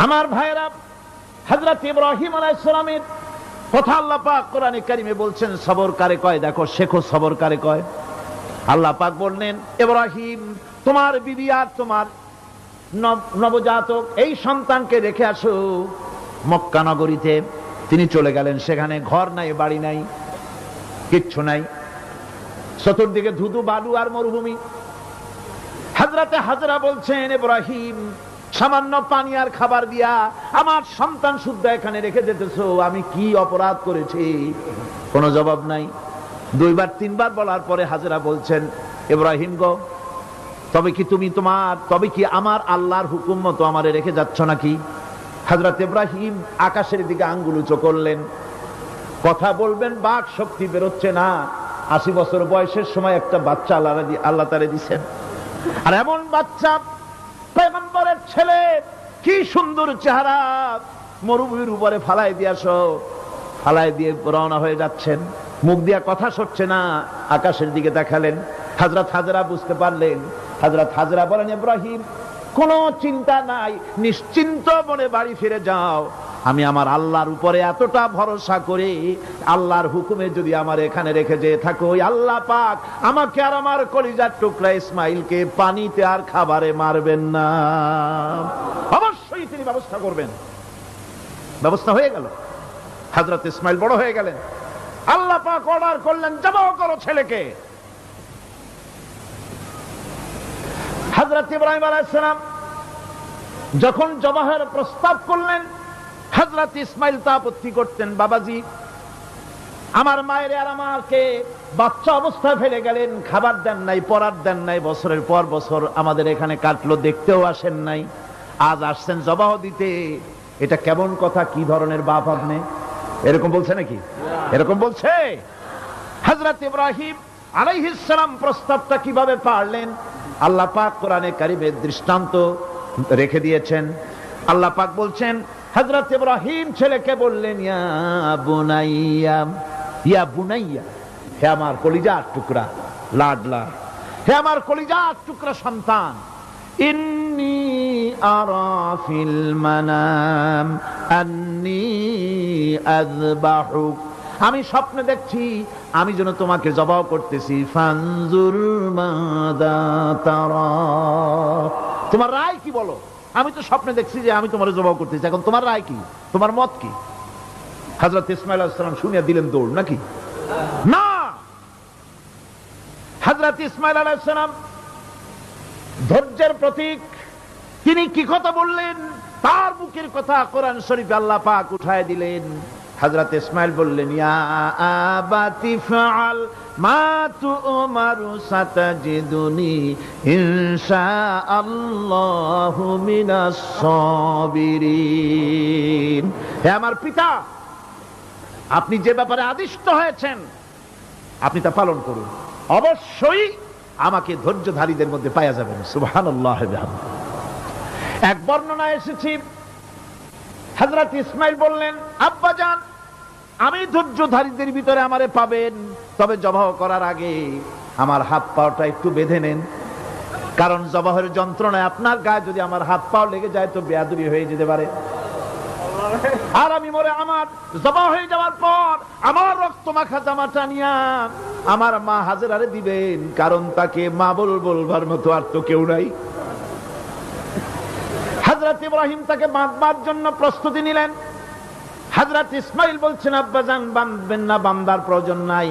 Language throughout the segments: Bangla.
আমার ভাইরা, হযরত ইব্রাহিম আলাইহিস সালামের কথা আল্লাহ পাক কোরআনে কারিমে বলছেন সবর কারে কয়, দেখো শেখো সবর কারে কয়। আল্লাহ পাক বললেন, ইব্রাহিম তোমার বিবি আর তোমার নবজাতক এই সন্তানকে রেখে আসো মক্কা নগরীতে। তিনি চলে গেলেন, সেখানে ঘর নাই, বাড়ি নাই, কিচ্ছু নাই, চতুর্দিকে ধুধু বালু আর মরুভূমি। হযরতে হাজরা বলছেন, ইব্রাহিম সামান্য পানি আর খাবার দিয়া আমার সন্তান শুদ্ধ এখানে রেখে যেতেছো, আমি কি অপরাধ করেছি? কোনো জবাব নাই। দুইবার তিনবার বলার পরে হাজরা বলছেন, ইব্রাহিম গো, তবে কি আমার আল্লাহর হুকুম মতো আমারে রেখে যাচ্ছ নাকি? হযরত ইব্রাহিম আকাশের দিকে আঙ্গুল উঁচু করলেন। কথা বলবেন, বাক শক্তি বেরোচ্ছে না। 80 বছর বয়সের সময় একটা বাচ্চা আল্লাহ তারে দিচ্ছেন, আর এমন বাচ্চা পয়গম্বরের ছেলে, কি সুন্দর চেহারা, মরুভূমির উপরে ফালাই দিয়ে রওনা হয়ে যাচ্ছেন, মুখ দিয়া কথা সরছে না, আকাশের দিকে দেখালেন। হযরত হাজরা বুঝতে পারলেন। হযরত হাজরা বলেন, ইব্রাহিম কোনো চিন্তা নাই, নিশ্চিন্ত মনে বাড়ি ফিরে যাও। আমি আমার আল্লাহর উপরে এতটা ভরসা করে আল্লাহর হুকুমে যদি আমার এখানে রেখে যেয়ে থাকো, ওই আল্লাহ পাক আমাকে আর আমার কলিজার টুকরা ইসমাইলকে পানিতে আর খাবারে মারবেন না, অবশ্যই তিনি ব্যবস্থা করবেন। ব্যবস্থা হয়ে গেল। হযরত ইসমাইল বড় হয়ে গেলেন। আল্লাহ পাক অর্ডার করলেন, জবাহ করো ছেলেকে। হযরত ইব্রাহিম আলাইহিস সালাম যখন জবাহের প্রস্তাব করলেন, হযরত ইসমাইল তা আপত্তি করতেন, বাবাজি আমার মায়ের আর আমাকে বাচ্চা অবস্থায় ফেলে গেলেন, খাবার দেন নাই, পরার দেন নাই, বছরের পর বছর আমাদের এখানে কাটলো, দেখতেও আসেন নাই, আজ আসছেন জবাহ দিতে। এটা কেমন কথা? কি ধরনের বাপ আপনি? এরকম বলছে নাকি? এরকম বলছে? হযরত ইব্রাহিম আলাইহিস সালাম প্রস্তাবটা কিভাবে পারলেন? আল্লাহ পাক কোরআনে কারিমে দৃষ্টান্ত রেখে দিয়েছেন। আল্লাহ পাক বলছেন, হযরত ইব্রাহিম ছেলেকে বললেন, ইয়া বুনাইয়া, হে আমার কলিজার টুকরা লাডলা, হে আমার কলিজার টুকরা সন্তান, ইন্নী আরা ফিল মানাম আন্নী আযবাহুক, আমি স্বপ্নে দেখছি আমি যেন তোমাকে জবাহ করতেছি। ফানজুর মাযা তারা, তোমার রায় কি বলো? আমি তো স্বপ্নে দেখছি যে আমি তোমার জবাহ করতেছি, এখন তোমার রায় কি, তোমার মত কি? হযরত ইসমাঈল আলাইহিস সালাম শুনিয়া দিলেন দৌড়, নাকি না? হযরত ইসমাঈল আলাইহিস সালাম ধৈর্যের প্রতীক, তিনি কি কথা বললেন? তার মুখের কথা কোরআন শরীফে আল্লাহ পাক উঠায় দিলেন। হযরত ইসমাঈল বললেন, ইয়া আবাতি ফাআল মা তু'মারু সাতাজিদুনি ইনশাআল্লাহু মিনাস সাবিরিন, হে আমার পিতা, আপনি যে ব্যাপারে আদিষ্ট হয়েছেন আপনি তা পালন করুন, অবশ্যই আমাকে ধৈর্যধারীদের মধ্যে পাওয়া যাবেন। সুবহানাল্লাহ। এক বর্ণনায় এসেছে, হযরত ইসমাঈল বললেন, আব্বাজান আমি ধৈর্যধারীদের ভিতরে আমারে পাবেন, তবে জবাহ করার আগে আমার হাত পাটা একটু বেঁধে নেন, কারণ জবাহের যন্ত্রণায় আপনার গায়ে যদি আমার হাত পাও লেগে যায় তো বেয়াদবি হয়ে যেতে পারে, আর আমি মরে আমার জবাহ হয়ে যাওয়ার পর আমার রক্ত মাখা জামাটা নিয়া আমার মা হাজেরারে দিবেন, কারণ তাকে মা বলবার মতো আর তো কেউ নাই। হযরত ইব্রাহিম তাকে বাঁধবার জন্য প্রস্তুতি নিলেন। হযরত ইসমাঈল বলছেন, আব্বাজান বাঁধবেন না, বাঁধার প্রয়োজন নাই।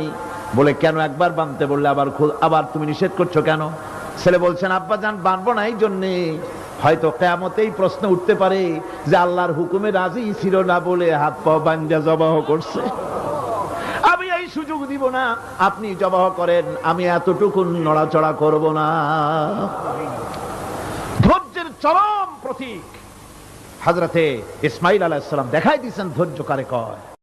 বলে, কেন? একবার বাঁধতে বললে আবার তুমি নিষেধ করছো কেন? ছেলে বলছেন, আব্বাজান বাঁধবো না এই জন্যে, হয়তো কিয়ামতেই প্রশ্ন উঠতে পারে যে আল্লাহর হুকুমে রাজি ছিল না বলে হাত পা বাঁধা জবাহ করছে, আমি এই সুযোগ দিব না, আপনি জবাহ করেন, আমি এতটুকু নড়াচড়া করব না। ধৈর্যের চরম প্রতীক হযরতে ইসমাঈল আলাইহিস সালাম দেখাই দিয়েছেন ধৈর্য কারে কয়।